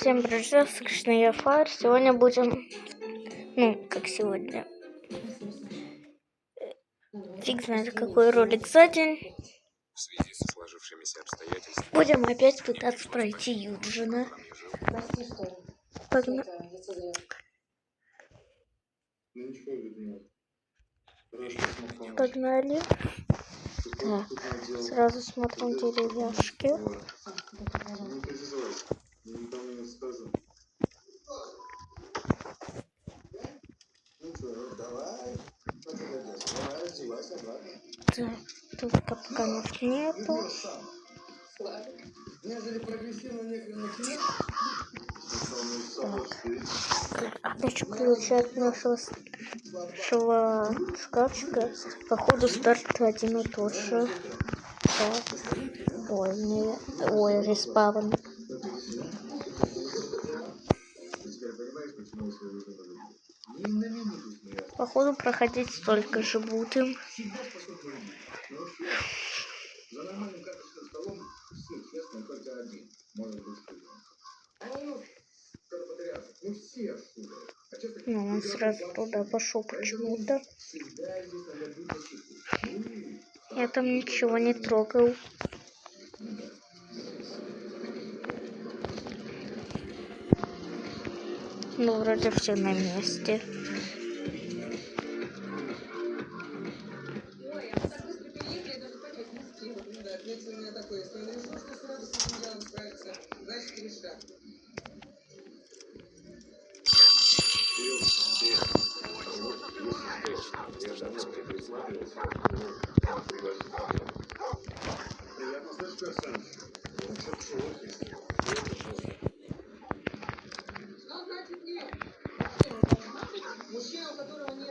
Всем привет, скучно я Фар. Сегодня будем, как сегодня, фиг знает какой ролик за день. В связи со сложившимися обстоятельствами Будем опять пытаться пройти Юджина. Погнали. Так, сразу смотрим деревяшки. Так, тут капканов нету. Так, опять ключи от нашего шкафчика. Походу старт один и тот же. Так. Ой, респаун. Походу проходить столько же будем. Он сразу туда пошел почему-то. Я там ничего не трогал. Вроде все на месте.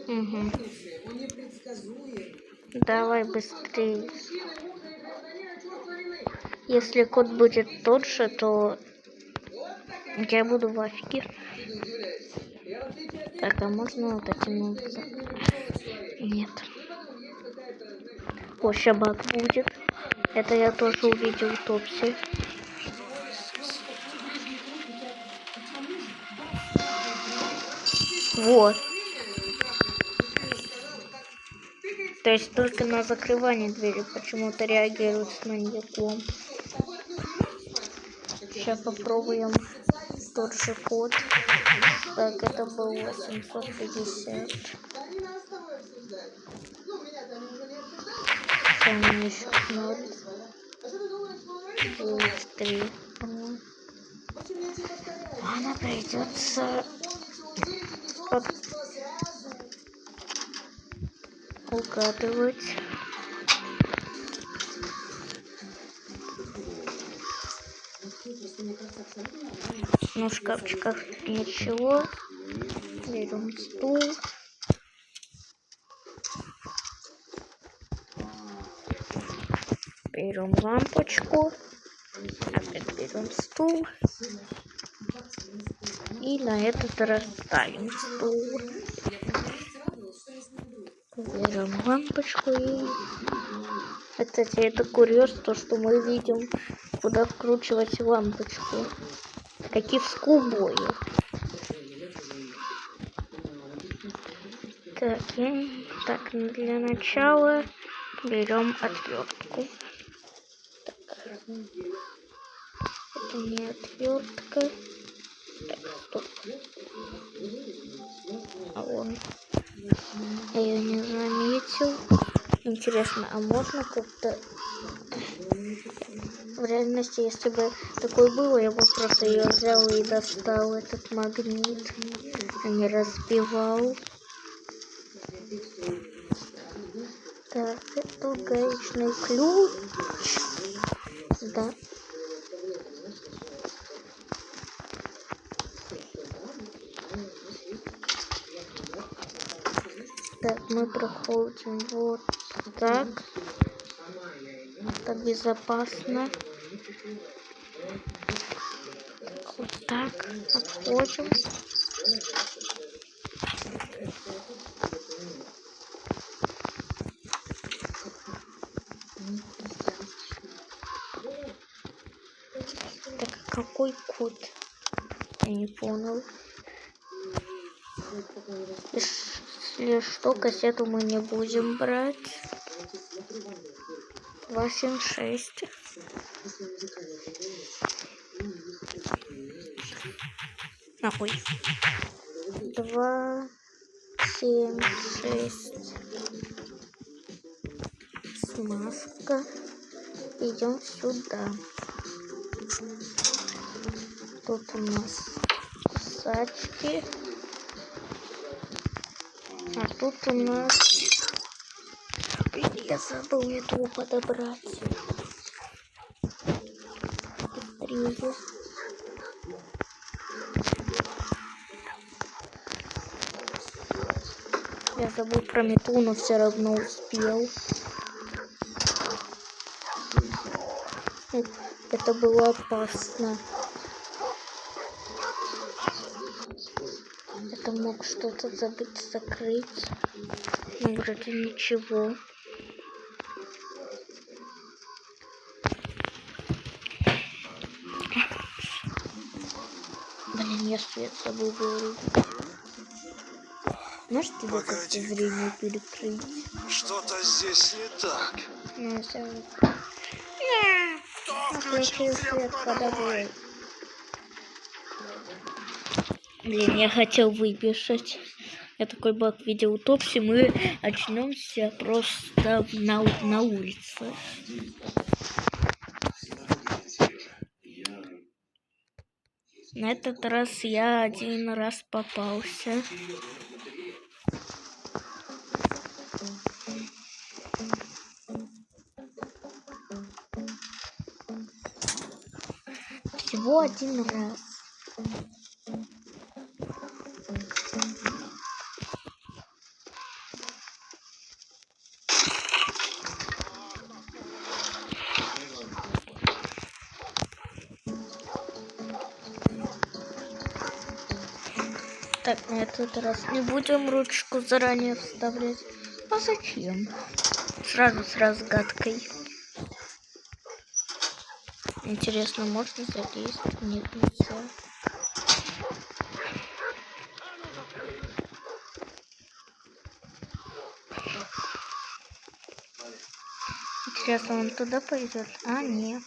Угу. Давай быстрее. Если код будет тот же, то я буду в афиге. Так, а можно дотянуться? Нет. О, щабак будет. Это я тоже увидел в топсе. Вот. То есть только на закрывание двери почему-то реагирует с маньяком. Сейчас попробуем тот же код. Так, это был 850. Там еще 0. 9, 3. Она придется угадывать. В шкафчиках ничего. Берем стул. Берем лампочку. Опять берем стул. И на этот раз ставим стул. Берем лампочку и... Кстати, это курьез, то, что мы видим, куда вкручивать лампочку. Как и в скубою. Так, для начала берем отвертку. Так. Это не отвертка. Так, стоп. А вон. Я ее не заметил. Интересно, а можно как-то... В реальности, если бы такое было, я бы просто ее взял и достал, этот магнит, а не разбивал. Так, это гаечный ключ. Да. Так, мы проходим вот так. Так безопасно. Вот так обходим. Так, какой код? Я не понял. Если что, кассету мы не будем брать. 276. Ой. 276. Смазка. Идем сюда. Тут у нас сачки. А тут у нас... Я забыл этого подобрать. Быстрее. Я забыл про метлу, но все равно успел. Это было опасно. Это мог что-то забыть закрыть. Но вроде ничего. Блин, я свет забыл вырубить. Можешь тебе как-то зрение перекрыть? Что-то здесь не так. Ну, все. Включил свет подавай. Блин, я хотел выбежать. Я такой баг видео утопси. Мы очнемся просто на улице. На этот раз я один раз попался. Всего один раз. Так, на этот раз не будем ручку заранее вставлять. А зачем? Сразу с разгадкой. Интересно, можно залезть? Нет, нельзя. Интересно, он туда пойдет? А, нет.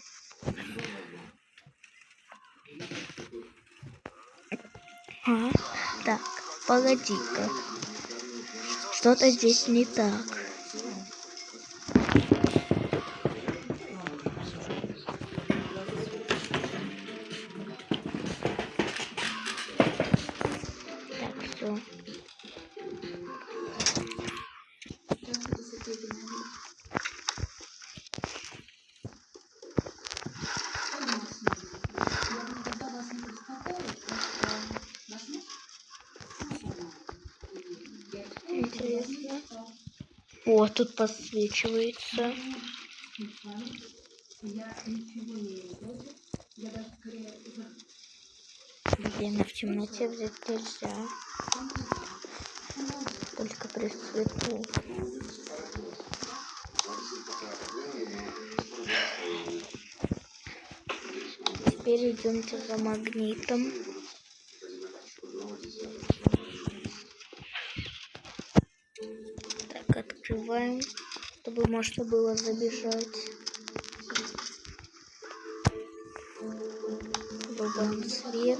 А, так, погоди-ка. Что-то здесь не так. Так, все. Интересно. О, тут подсвечивается. Блин, в темноте взять нельзя. Только при свету. Теперь идемте за магнитом. Так, открываем, чтобы можно было забежать. Врубаем свет.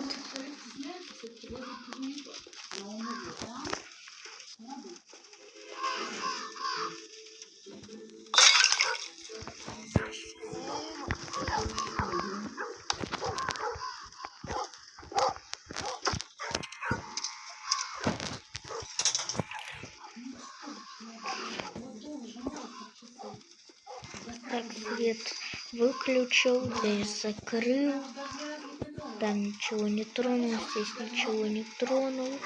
Так, свет выключил, дверь закрыл. Там ничего не тронул, здесь ничего не тронул.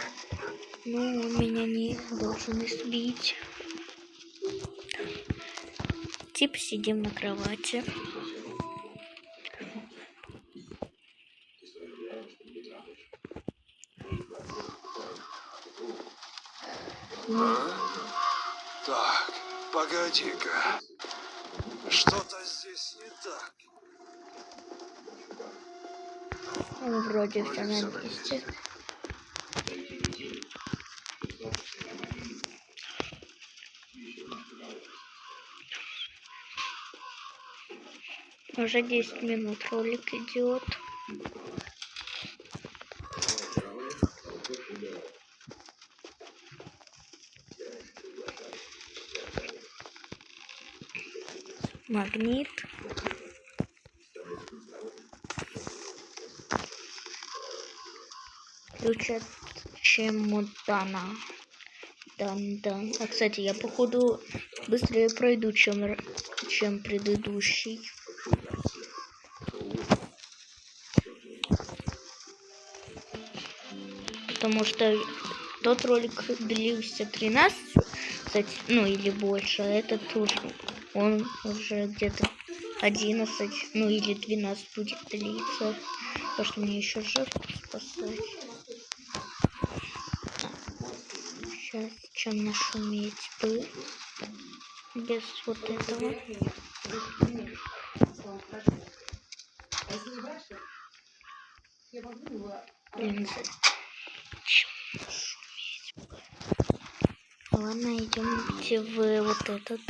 Ну, он меня не должен избить. Типа сидим на кровати. Так, погоди-ка. Что-то здесь не так. Ну, вроде все на месте. Уже 10 минут ролик идет. Магнит. Ключ от чемодана. Дан-дан. А, кстати, я походу быстрее пройду, чем предыдущий. Потому что тот ролик длился 13, кстати, ну или больше, а этот уже, он уже где-то 11, ну или 12 будет длиться. Потому что мне еще жертву спасать. Сейчас чем нашуметь бы без вот этого. Блин, чем нашуметь? Ладно, идемте в вот этот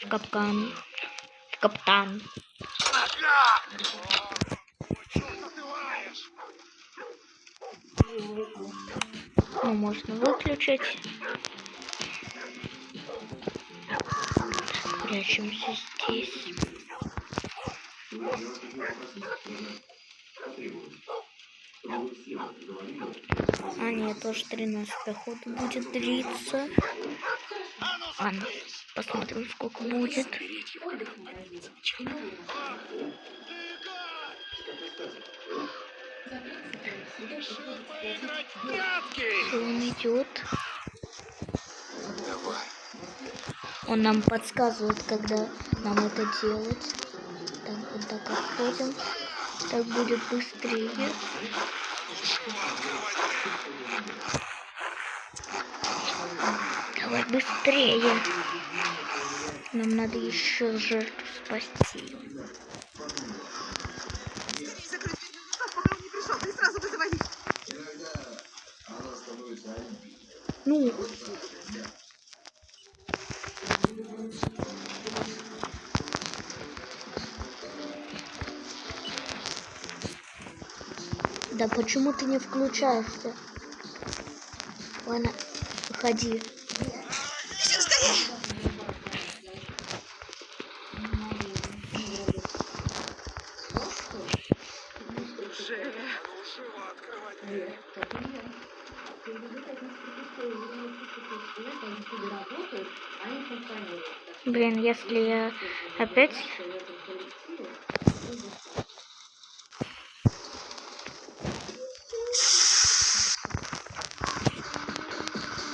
в капкан. В каптан. Ну, можно выключить. Прячемся здесь. А нет, тоже 13 походу будет длиться. Ладно, посмотрим, сколько будет. Он идет. Давай. Он нам подсказывает, когда нам это делать. Так, вот так отходим. Так будет быстрее. Давай быстрее. Нам надо еще жертву спасти. Ну. Да почему ты не включаешься? Ладно, выходи. Блин, если я опять...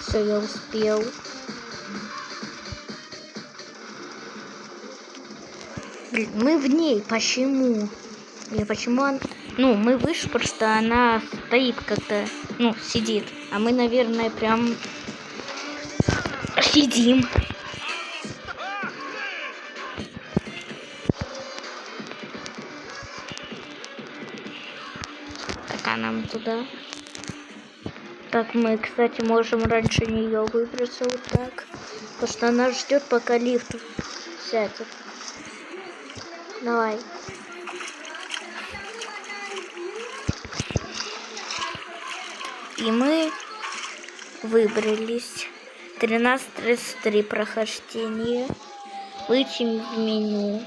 Все, я успел. Блин, мы в ней. Почему? Или почему она... Ну, мы выше, просто она стоит как-то... Ну, сидит. А мы, наверное, прям... сидим. Так, а нам туда... Так, мы, кстати, можем раньше нее выбраться вот так. Потому что она ждет, пока лифт сядет. Давай. И мы выбрались. 13:33 прохождение. Выйти в меню.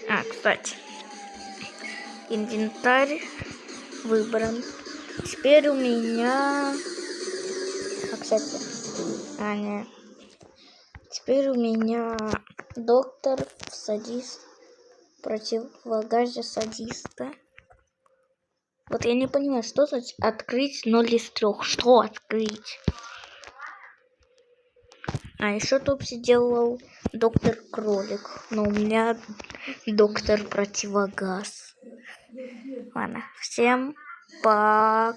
А, кстати. Инвентарь выбран. Теперь у меня... А, кстати... А, нет. Теперь у меня доктор, садист, противогазе садиста. Вот я не понимаю, что значит открыть 0 из 3. Что открыть? А еще Топси делал доктор кролик. Но у меня доктор противогаз. Ладно, всем пока.